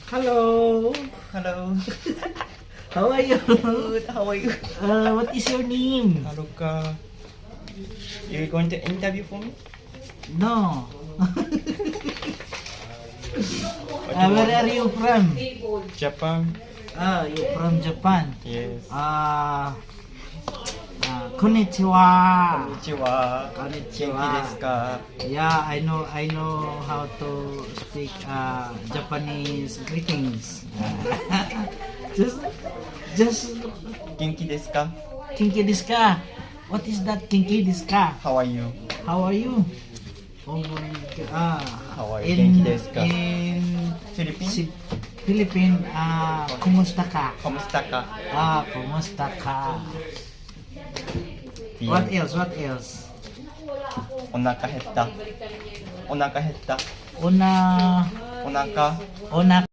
Hello. Hello. How are you? Good. How are you? What is your name? Haruka. You're going to interview for me? No. What do you Where want? are you from? Japan. You from Japan. Yes. Konnichiwa. Konnichiwa. Konnichiwa. Genki desu ka? Yeah, I know how to speak Japanese greetings. Just Genki desu ka? kinki desu ka? What is that kinki desu ka? How are you? How are you? Oh my God. How are you? Genki desu ka? In Philippines? Philippine, kumusta ka? Kamusta ka? Kumusta ka? Yeah. What else? What else? お腹減った。お腹減った。Una, お腹 una